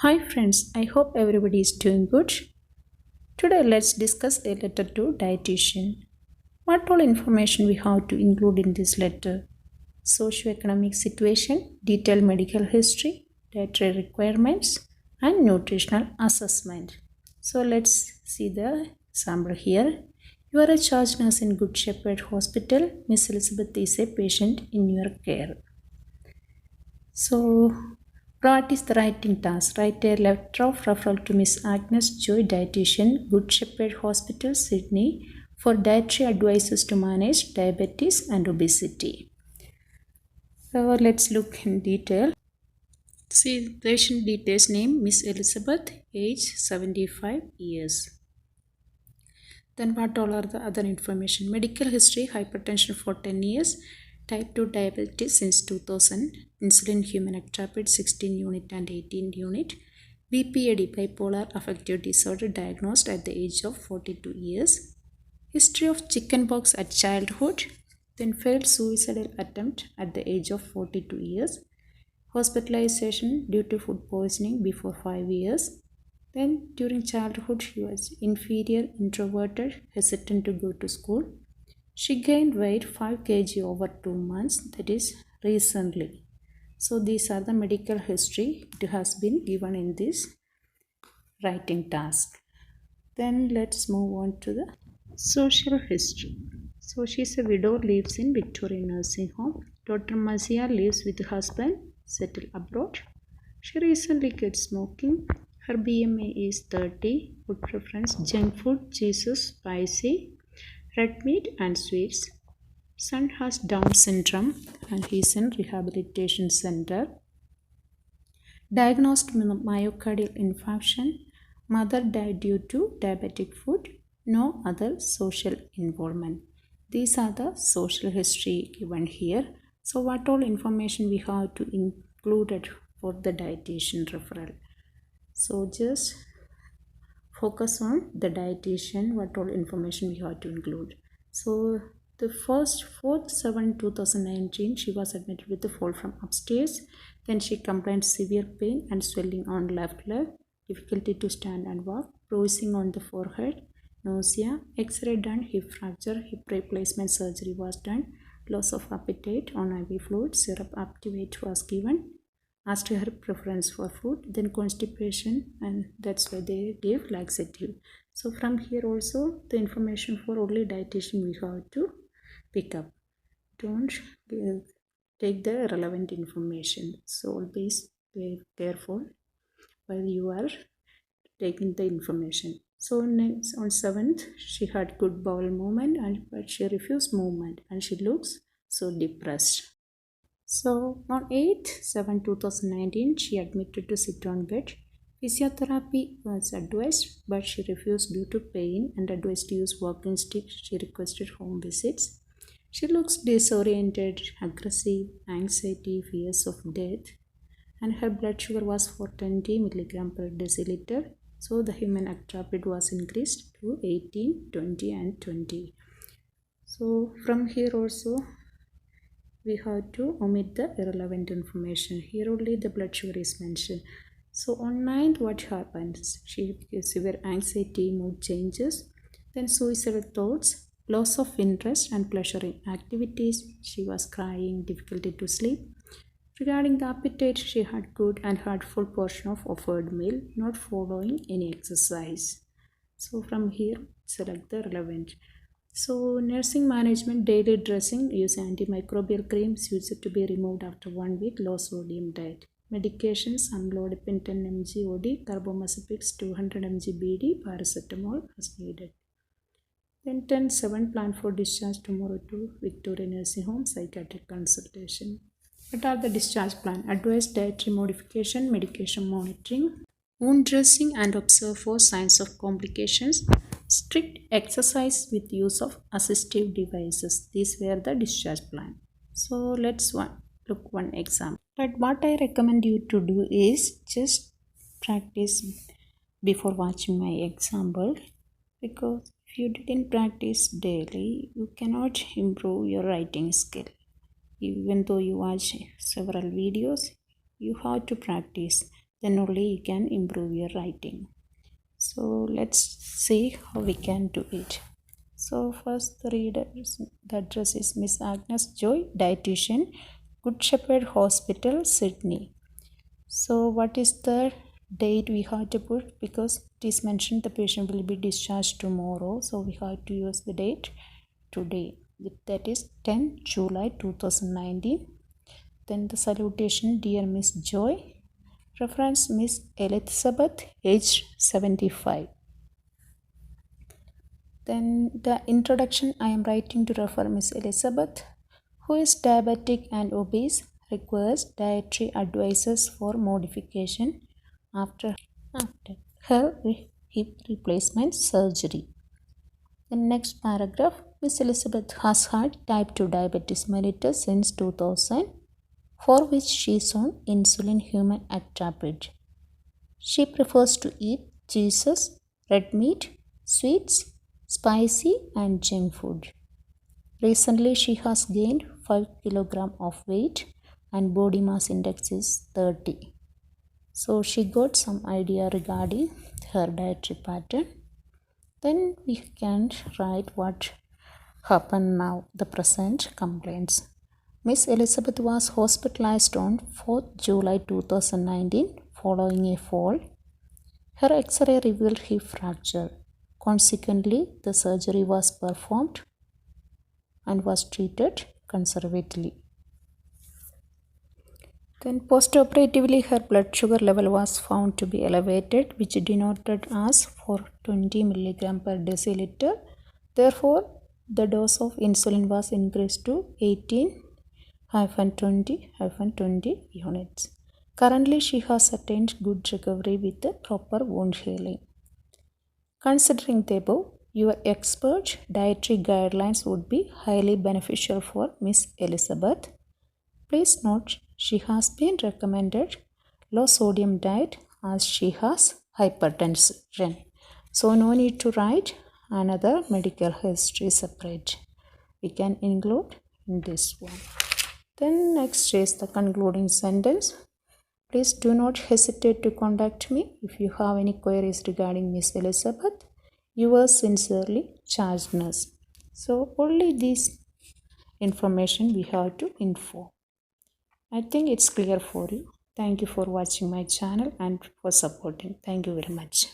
Hi friends, I hope everybody is doing good. Today let's discuss a letter to dietitian. What all information we have to include in this letter? Socioeconomic situation, detailed medical history, dietary requirements, and nutritional assessment. So let's see the sample here. You are a charge nurse in Good Shepherd Hospital. Miss Elizabeth is a patient in your care. So, what is the writing task? Write a letter of referral to Miss Agnes Joy, dietitian, Good Shepherd Hospital, Sydney, for dietary advices to manage diabetes and obesity. So, let's look in detail. See, patient details: name Miss Elizabeth, age 75 years. Then what all are the other information? Medical history: hypertension for 10 years, type 2 diabetes since 2000, insulin humanectropid 16 unit and 18 unit, BPAD bipolar affective disorder diagnosed at the age of 42 years, history of chickenpox at childhood, then failed suicidal attempt at the age of 42 years, hospitalization due to food poisoning before 5 years, then, during childhood, she was inferior, introverted, hesitant to go to school. She gained weight 5 kg over 2 months, that is, recently. So, these are the medical history it has been given in this writing task. Then, let's move on to the social history. So, she's a widow, lives in Victoria Nursing Home. Dr. Mazia lives with husband, settled abroad. She recently quit smoking. Her BMI is 30. Food preference: junk food, cheeses, spicy, red meat, and sweets. Son has Down syndrome and he is in rehabilitation center. Diagnosed with myocardial infarction. Mother died due to diabetic food. No other social involvement. These are the social history given here. So, what all information we have to include it for the dietitian referral? So, just focus on the dietitian, what all information we have to include. So, the first 4th 7 2019, she was admitted with a fall from upstairs. Then she complained severe pain and swelling on left leg, difficulty to stand and walk, bruising on the forehead, nausea, X-ray done, hip fracture, hip replacement surgery was done, loss of appetite on IV fluid, syrup activate was given, asked her preference for food, then constipation, and that's why they gave laxative. So from here also the information for only dietitian we have to pick up. Don't take the relevant information. So always be careful while you are taking the information. So next on 7th, she had good bowel movement but she refused movement and she looks so depressed. So on 8th 7 2019, she admitted to sit on bed. Physiotherapy was advised, but she refused due to pain and advised to use walking stick. She requested home visits. She looks disoriented, aggressive, anxiety, fears of death, and her blood sugar was 420 milligram per deciliter. So the humanectropid was increased to 18, 20, and 20. So from here also we have to omit the irrelevant information. Here only the blood sugar is mentioned. So on 9th, what happens? She has severe anxiety, mood changes, then suicidal thoughts, loss of interest and pleasure in activities. She was crying, difficulty to sleep. Regarding the appetite, she had good and had full portion of offered meal, not following any exercise. So from here, select the relevant. So nursing management, daily dressing, use antimicrobial creams used to be removed after 1 week, low sodium diet. Medications, amlodipine 10 mg OD, carbamazepines 200 mg BD, paracetamol as needed. Then 10/7 plan for discharge tomorrow to Victoria Nursing Home psychiatric consultation. What are the discharge plan? Advised dietary modification, medication monitoring, wound dressing and observe for signs of complications, strict exercise with use of assistive devices. These were the discharge plan. So let's look one example. But what I recommend you to do is just practice before watching my example, because if you didn't practice daily, you cannot improve your writing skill. Even though you watch several videos, you have to practice. then only you can improve your writing. So let's see how we can do it. So first the address is Miss Agnes Joy, dietitian, Good Shepherd Hospital, Sydney. So what is the date we have to put, because it is mentioned the patient will be discharged tomorrow, so we have to use the date today, that is 10 July 2019. Then the salutation, dear Miss Joy. Reference, Miss Elizabeth, age 75. Then the introduction, I am writing to refer Miss Elizabeth, who is diabetic and obese, requires dietary advices for modification after her hip replacement surgery. The next paragraph, Miss Elizabeth has had type 2 diabetes mellitus since 2000, for which she is on insulin human actrapid. She prefers to eat cheeses, red meat, sweets, spicy and junk food. Recently she has gained 5 kg of weight and body mass index is 30. So she got some idea regarding her dietary pattern. Then we can write what happened now, the present complaints. Miss Elizabeth was hospitalized on 4th July 2019 following a fall. Her X-ray revealed hip fracture. Consequently, the surgery was performed and was treated conservatively. Then postoperatively her blood sugar level was found to be elevated, which denoted as for 20 mg per deciliter. Therefore, the dose of insulin was increased to 18-20-20 units. Currently, she has attained good recovery with the proper wound healing. Considering the above, your expert dietary guidelines would be highly beneficial for Miss Elizabeth. Please note, she has been recommended low sodium diet as she has hypertension. So no need to write another medical history separate. We can include in this one. Then next is the concluding sentence. Please do not hesitate to contact me if you have any queries regarding Miss Elizabeth. Yours sincerely, charge nurse. So only this information we have to inform. I think it's clear for you. Thank you for watching my channel and for supporting. Thank you very much.